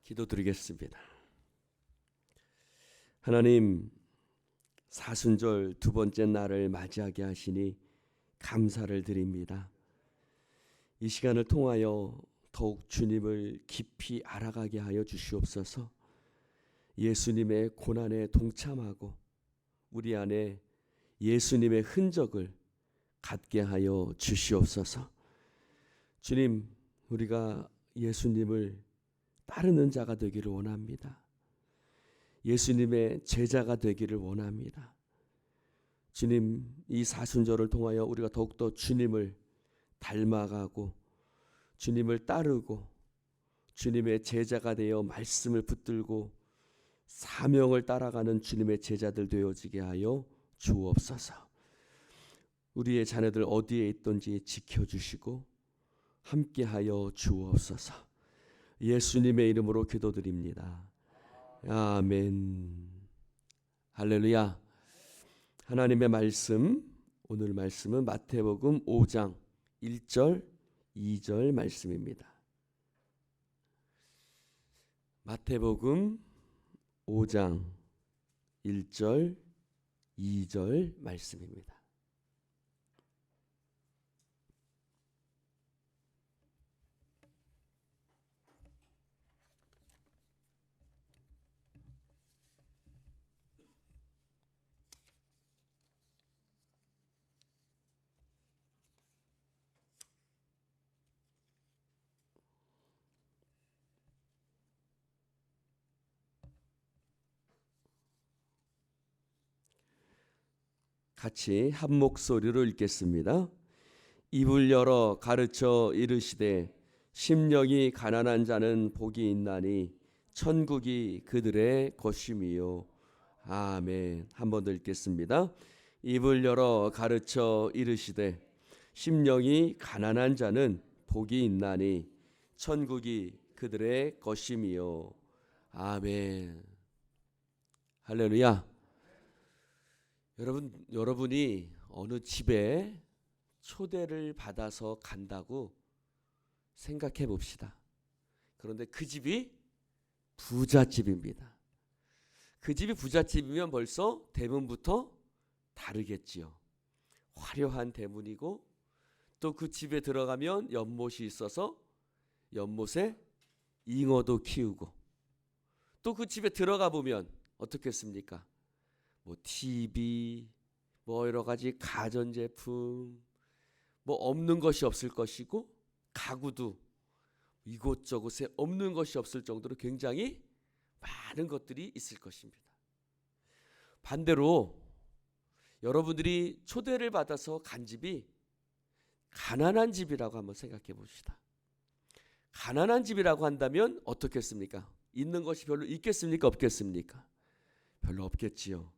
기도드리겠습니다. 하나님, 사순절 두 번째 날을 맞이하게 하시니 감사를 드립니다. 이 시간을 통하여 더욱 주님을 깊이 알아가게 하여 주시옵소서. 예수님의 고난에 동참하고 우리 안에 예수님의 흔적을 갖게 하여 주시옵소서. 주님, 우리가 예수님을 따르는 자가 되기를 원합니다. 예수님의 제자가 되기를 원합니다. 주님, 이 사순절을 통하여 우리가 더욱더 주님을 닮아가고 주님을 따르고 주님의 제자가 되어 말씀을 붙들고 사명을 따라가는 주님의 제자들 되어지게 하여 주옵소서. 우리의 자녀들 어디에 있든지 지켜주시고 함께하여 주옵소서. 예수님의 이름으로 기도드립니다. 아멘. 할렐루야. 하나님의 말씀, 오늘 말씀은 마태복음 5장 1절 2절 말씀입니다. 마태복음 5장 1절 2절 말씀입니다. 같이 한 목소리로 읽겠습니다. 입을 열어 가르쳐 이르시되 심령이 가난한 자는 복이 있나니 천국이 그들의 것임이요. 아멘. 한 번 더 읽겠습니다. 입을 열어 가르쳐 이르시되 심령이 가난한 자는 복이 있나니 천국이 그들의 것임이요. 아멘. 할렐루야. 여러분이 어느 집에 초대를 받아서 간다고 생각해 봅시다. 그런데 그 집이 부잣집입니다. 그 집이 부잣집이면 벌써 대문부터 다르겠지요. 화려한 대문이고 또 그 집에 들어가면 연못이 있어서 연못에 잉어도 키우고 또 그 집에 들어가 보면 어떻겠습니까? 뭐 TV, 뭐 여러 가지 가전제품, 뭐 없는 것이 없을 것이고 가구도 이곳저곳에 없는 것이 없을 정도로 굉장히 많은 것들이 있을 것입니다. 반대로 여러분들이 초대를 받아서 간 집이 가난한 집이라고 한번 생각해 봅시다. 가난한 집이라고 한다면 어떻겠습니까? 있는 것이 별로 있겠습니까? 없겠습니까? 별로 없겠지요.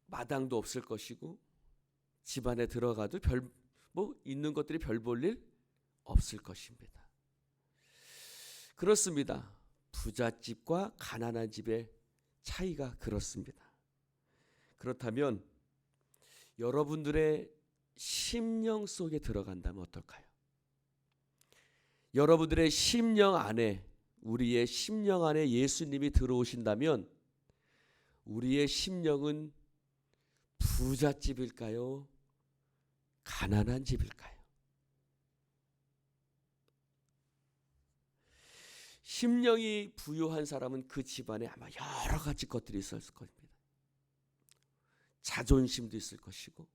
마당도 없을 것이고 집 안에 들어가도 있는 것들이 별 볼 일 없을 것입니다. 그렇습니다. 부잣집과 가난한 집의 차이가 그렇습니다. 그렇다면 여러분들의 심령 속에 들어간다면 어떨까요? 여러분들의 심령 안에, 우리의 심령 안에 예수님이 들어오신다면 우리의 심령은 부잣집일까요? 가난한 집일까요? 심령이 부유한 사람은 그 집안에 아마 여러 가지 것들이 있었을 겁니다. 자존심도 있을 것이고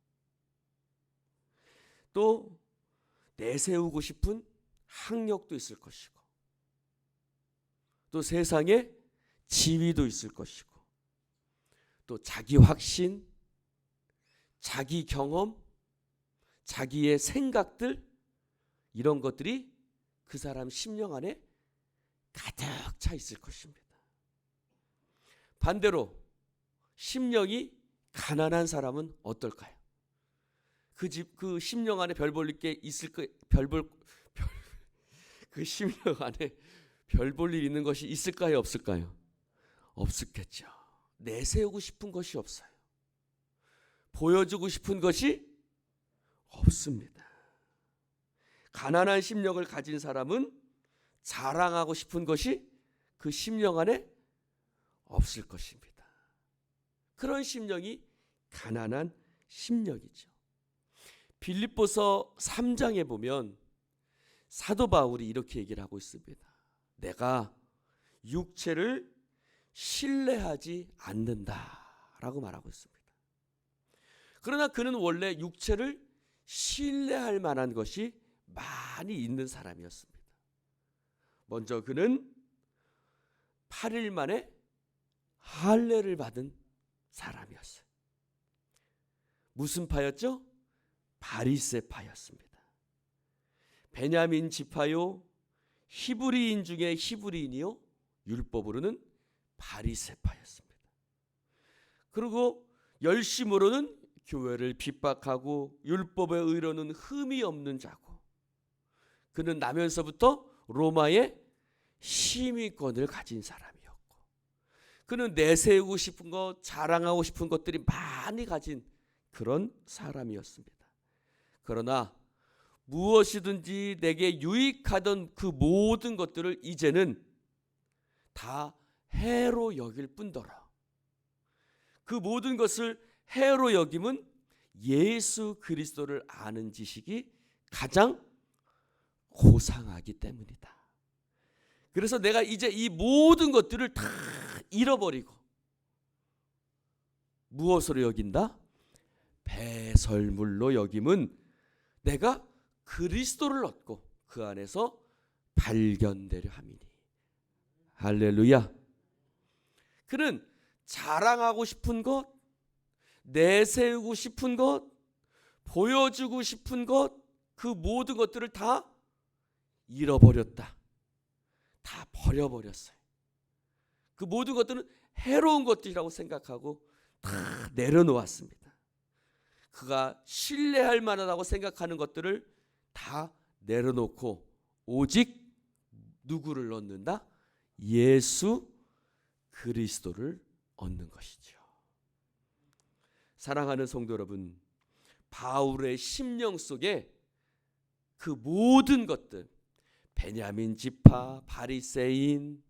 또 내세우고 싶은 학력도 있을 것이고 또 세상에 지위도 있을 것이고 또 자기 확신, 자기 경험, 자기의 생각들, 이런 것들이 그 사람 심령 안에 가득 차 있을 것입니다. 반대로 심령이 가난한 사람은 어떨까요? 그 심령 안에 별 볼 게 있을 거, 그 심령 안에 별 볼 일 있는 것이 있을까요? 없을까요? 없었겠죠. 내세우고 싶은 것이 없어요. 보여주고 싶은 것이 없습니다. 가난한 심령을 가진 사람은 자랑하고 싶은 것이 그 심령 안에 없을 것입니다. 그런 심령이 가난한 심령이죠. 빌립보서 3장에 보면 사도 바울이 이렇게 얘기를 하고 있습니다. 내가 육체를 신뢰하지 않는다라고 말하고 있습니다. 그러나 그는 원래 육체를 신뢰할 만한 것이 많이 있는 사람이었습니다. 먼저 그는 8일 만에 할례를 받은 사람이었어요. 무슨 파였죠? 바리새파였습니다. 베냐민 지파요, 히브리인 중에 히브리인이요, 율법으로는 바리새파였습니다. 그리고 열심으로는 교회를 핍박하고 율법의 의로는 흠이 없는 자고, 그는 나면서부터 로마의 시민권을 가진 사람이었고, 그는 내세우고 싶은 것, 자랑하고 싶은 것들이 많이 가진 그런 사람이었습니다. 그러나 무엇이든지 내게 유익하던 그 모든 것들을 이제는 다 해로 여길 뿐더러, 그 모든 것을 해로 여김은 예수 그리스도를 아는 지식이 가장 고상하기 때문이다. 그래서 내가 이제 이 모든 것들을 다 잃어버리고 무엇으로 여긴다? 배설물로 여김은 내가 그리스도를 얻고 그 안에서 발견되려 함이니. 할렐루야. 그는 자랑하고 싶은 것, 내세우고 싶은 것, 보여주고 싶은 것, 그 모든 것들을 다 잃어버렸다. 다 버려버렸어요. 그 모든 것들은 해로운 것들이라고 생각하고 다 내려놓았습니다. 그가 신뢰할 만하다고 생각하는 것들을 다 내려놓고 오직 누구를 얻는다? 예수 그리스도를 얻는 것이죠. 사랑하는 성도 여러분, 바울의 심령 속에 그 모든 것들, 베냐민 지파, 바리새인,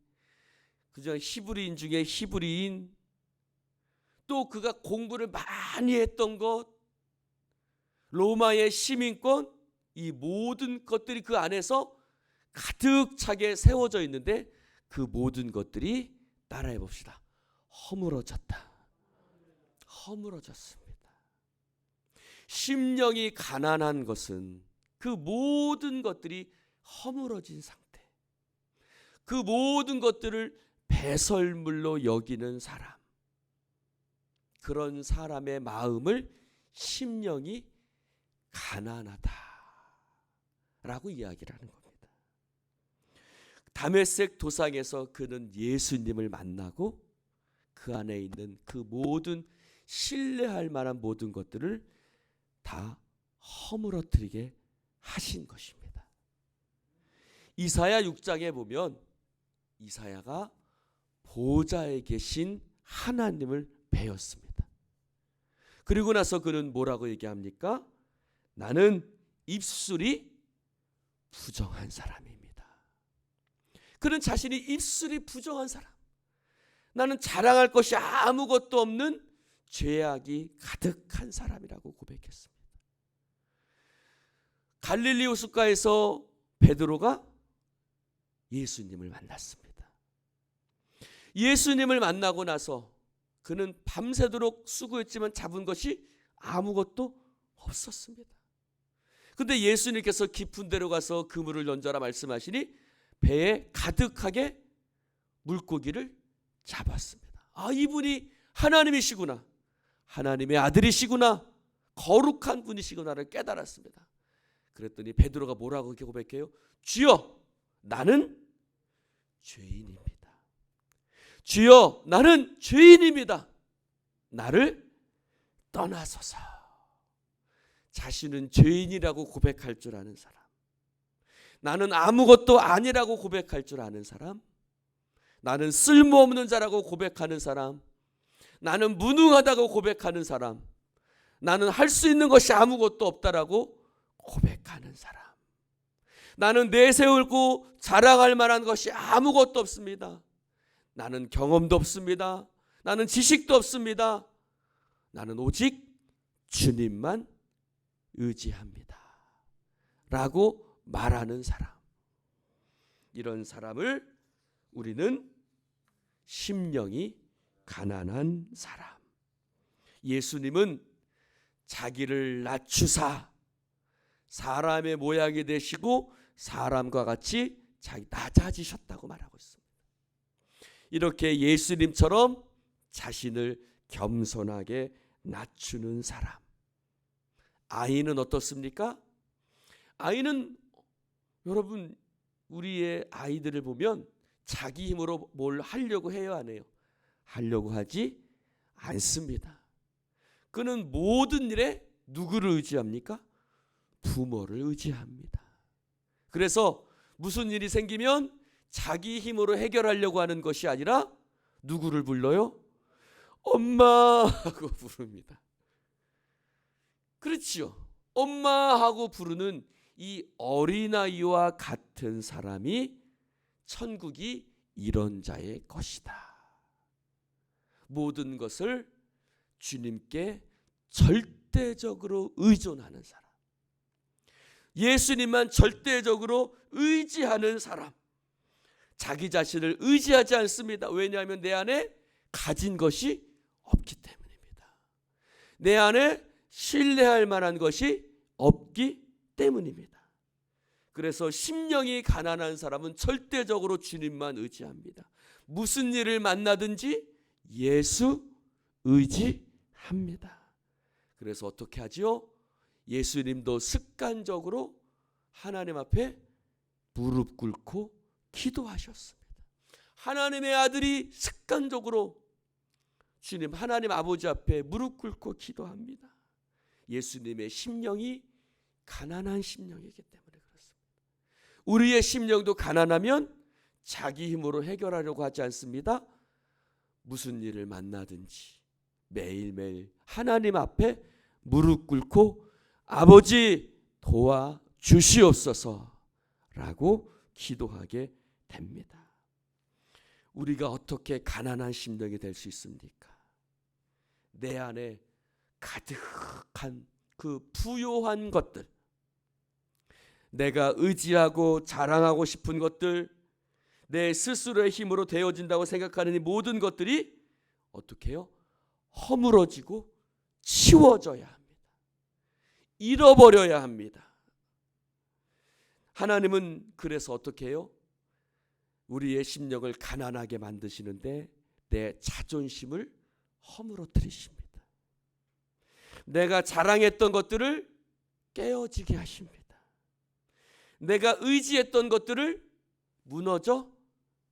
그저 히브리인 중에 히브리인, 또 그가 공부를 많이 했던 것, 로마의 시민권, 이 모든 것들이 그 안에서 가득 차게 세워져 있는데 그 모든 것들이 따라해 봅시다. 허물어졌다. 허물어졌습니다. 심령이 가난한 것은 그 모든 것들이 허물어진 상태, 그 모든 것들을 배설물로 여기는 사람, 그런 사람의 마음을 심령이 가난하다라고 이야기를 하는 겁니다. 다메섹 도상에서 그는 예수님을 만나고 그 안에 있는 그 모든 신뢰할 만한 모든 것들을 다 허물어뜨리게 하신 것입니다. 이사야 6장에 보면 이사야가 보좌에 계신 하나님을 배웠습니다. 그리고 나서 그는 뭐라고 얘기합니까? 나는 입술이 부정한 사람입니다. 그는 자신이 입술이 부정한 사람, 나는 자랑할 것이 아무것도 없는 죄악이 가득한 사람이라고 고백했습니다. 갈릴리 호숫가에서 베드로가 예수님을 만났습니다. 예수님을 만나고 나서 그는 밤새도록 수고했지만 잡은 것이 아무것도 없었습니다. 그런데 예수님께서 깊은 데로 가서 그물을 던져라 말씀하시니 배에 가득하게 물고기를 잡았습니다. 아, 이분이 하나님이시구나, 하나님의 아들이시구나, 거룩한 분이시구나를 깨달았습니다. 그랬더니 베드로가 뭐라고 고백해요? 주여, 나는 죄인입니다. 주여, 나는 죄인입니다. 나를 떠나소서. 자신은 죄인이라고 고백할 줄 아는 사람, 나는 아무것도 아니라고 고백할 줄 아는 사람, 나는 쓸모없는 자라고 고백하는 사람, 나는 무능하다고 고백하는 사람, 나는 할 수 있는 것이 아무것도 없다라고 고백하는 사람, 나는 내세울고 자랑할 만한 것이 아무것도 없습니다. 나는 경험도 없습니다. 나는 지식도 없습니다. 나는 오직 주님만 의지합니다. 라고 말하는 사람. 이런 사람을 우리는 심령이 가난한 사람. 예수님은 자기를 낮추사 사람의 모양이 되시고 사람과 같이 낮아지셨다고 말하고 있습니다. 이렇게 예수님처럼 자신을 겸손하게 낮추는 사람. 아이는 어떻습니까? 아이는 여러분, 우리의 아이들을 보면 자기 힘으로 뭘 하려고 해요, 안 해요? 하려고 하지 않습니다. 그는 모든 일에 누구를 의지합니까? 부모를 의지합니다. 그래서 무슨 일이 생기면 자기 힘으로 해결하려고 하는 것이 아니라 누구를 불러요? 엄마 하고 부릅니다. 그렇지요. 엄마 하고 부르는 이 어린아이와 같은 사람이 천국이 이런 자의 것이다. 모든 것을 주님께 절대적으로 의존하는 사람. 예수님만 절대적으로 의지하는 사람. 자기 자신을 의지하지 않습니다. 왜냐하면 내 안에 가진 것이 없기 때문입니다. 내 안에 신뢰할 만한 것이 없기 때문입니다. 그래서 심령이 가난한 사람은 절대적으로 주님만 의지합니다. 무슨 일을 만나든지 예수 의지합니다. 그래서 어떻게 하지요? 예수님도 습관적으로 하나님 앞에 무릎 꿇고 기도하셨습니다. 하나님의 아들이 습관적으로 주님 하나님 아버지 앞에 무릎 꿇고 기도합니다. 예수님의 심령이 가난한 심령이기 때문에 그렇습니다. 우리의 심령도 가난하면 자기 힘으로 해결하려고 하지 않습니다. 무슨 일을 만나든지 매일매일 하나님 앞에 무릎 꿇고 아버지 도와주시옵소서 라고 기도하게 됩니다. 우리가 어떻게 가난한 심령이 될 수 있습니까? 내 안에 가득한 그 부요한 것들, 내가 의지하고 자랑하고 싶은 것들, 내 스스로의 힘으로 되어진다고 생각하는 이 모든 것들이 어떻게 해요? 허물어지고 치워져야 합니다. 잃어버려야 합니다. 하나님은 그래서 어떻게 해요? 우리의 심령을 가난하게 만드시는데 내 자존심을 허물어뜨리십니다. 내가 자랑했던 것들을 깨어지게 하십니다. 내가 의지했던 것들을 무너져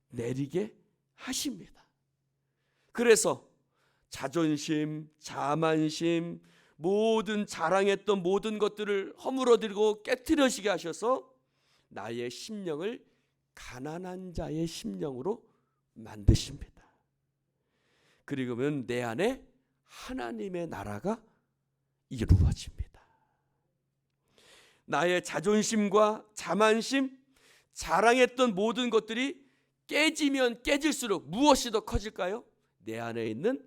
내리게 하십니다. 그래서 자존심, 자만심, 모든 자랑했던 모든 것들을 허물어뜨리고 깨트려지게 하셔서 나의 심령을 가난한 자의 심령으로 만드십니다. 그리고는 내 안에 하나님의 나라가 이루어집니다. 나의 자존심과 자만심, 자랑했던 모든 것들이 깨지면 깨질수록 무엇이 더 커질까요? 내 안에 있는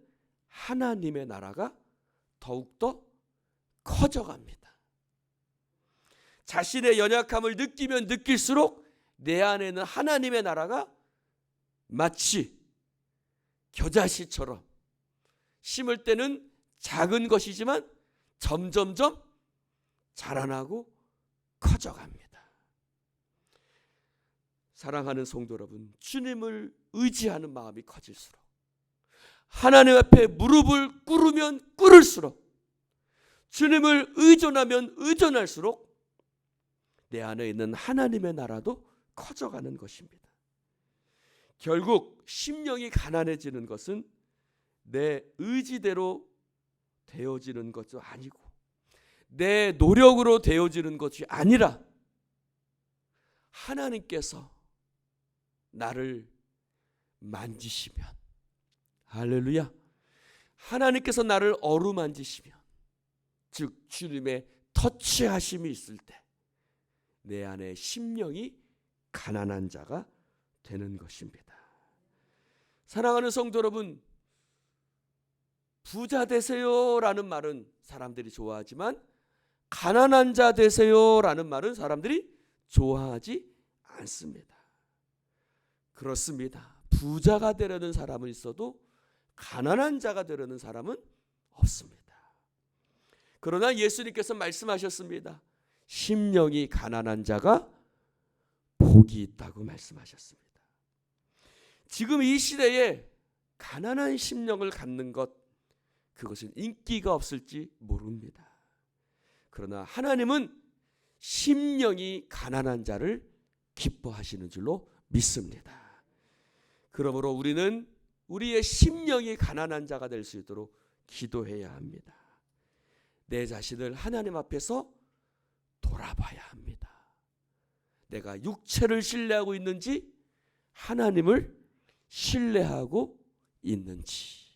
하나님의 나라가 더욱더 커져갑니다. 자신의 연약함을 느끼면 느낄수록 내 안에 있는 하나님의 나라가 마치 겨자씨처럼 심을 때는 작은 것이지만 점점점 자라나고 커져갑니다. 사랑하는 성도 여러분, 주님을 의지하는 마음이 커질수록, 하나님 앞에 무릎을 꿇으면 꿇을수록, 주님을 의존하면 의존할수록 내 안에 있는 하나님의 나라도 커져가는 것입니다. 결국 심령이 가난해지는 것은 내 의지대로 되어지는 것도 아니고 내 노력으로 되어지는 것이 아니라 하나님께서 나를 만지시면, 할렐루야, 하나님께서 나를 어루만지시면, 즉 주님의 터치하심이 있을 때 내 안에 심령이 가난한 자가 되는 것입니다. 사랑하는 성도 여러분, 부자 되세요라는 말은 사람들이 좋아하지만 가난한 자 되세요라는 말은 사람들이 좋아하지 않습니다. 그렇습니다. 부자가 되려는 사람은 있어도 가난한 자가 되려는 사람은 없습니다. 그러나 예수님께서 말씀하셨습니다. 심령이 가난한 자가 복이 있다고 말씀하셨습니다. 지금 이 시대에 가난한 심령을 갖는 것, 그것은 인기가 없을지 모릅니다. 그러나 하나님은 심령이 가난한 자를 기뻐하시는 줄로 믿습니다. 그러므로 우리는 우리의 심령이 가난한 자가 될 수 있도록 기도해야 합니다. 내 자신을 하나님 앞에서 돌아봐야 합니다. 내가 육체를 신뢰하고 있는지 하나님을 신뢰하고 있는지.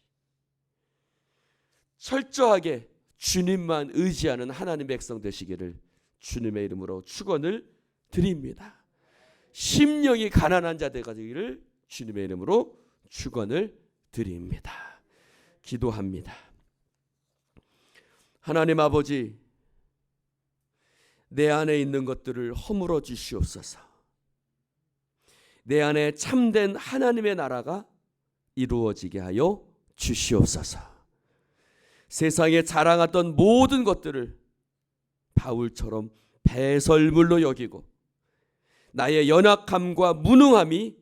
철저하게 주님만 의지하는 하나님 백성 되시기를 주님의 이름으로 축원을 드립니다. 심령이 가난한 자 되기를 주님의 이름으로 축원을 드립니다. 기도합니다. 하나님 아버지, 내 안에 있는 것들을 허물어 주시옵소서. 내 안에 참된 하나님의 나라가 이루어지게 하여 주시옵소서. 세상에 자랑하던 모든 것들을 바울처럼 배설물로 여기고 나의 연약함과 무능함이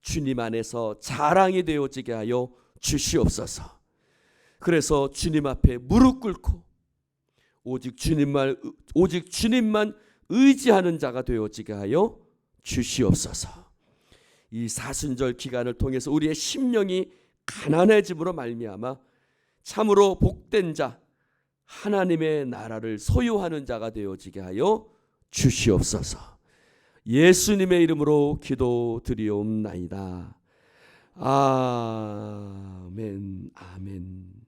주님 안에서 자랑이 되어지게 하여 주시옵소서. 그래서 주님 앞에 무릎 꿇고 오직 주님만 의지하는 자가 되어지게 하여 주시옵소서. 이 사순절 기간을 통해서 우리의 심령이 가난해짐으로 말미암아 참으로 복된 자, 하나님의 나라를 소유하는 자가 되어지게 하여 주시옵소서. 예수님의 이름으로 기도드리옵나이다. 아멘, 아멘.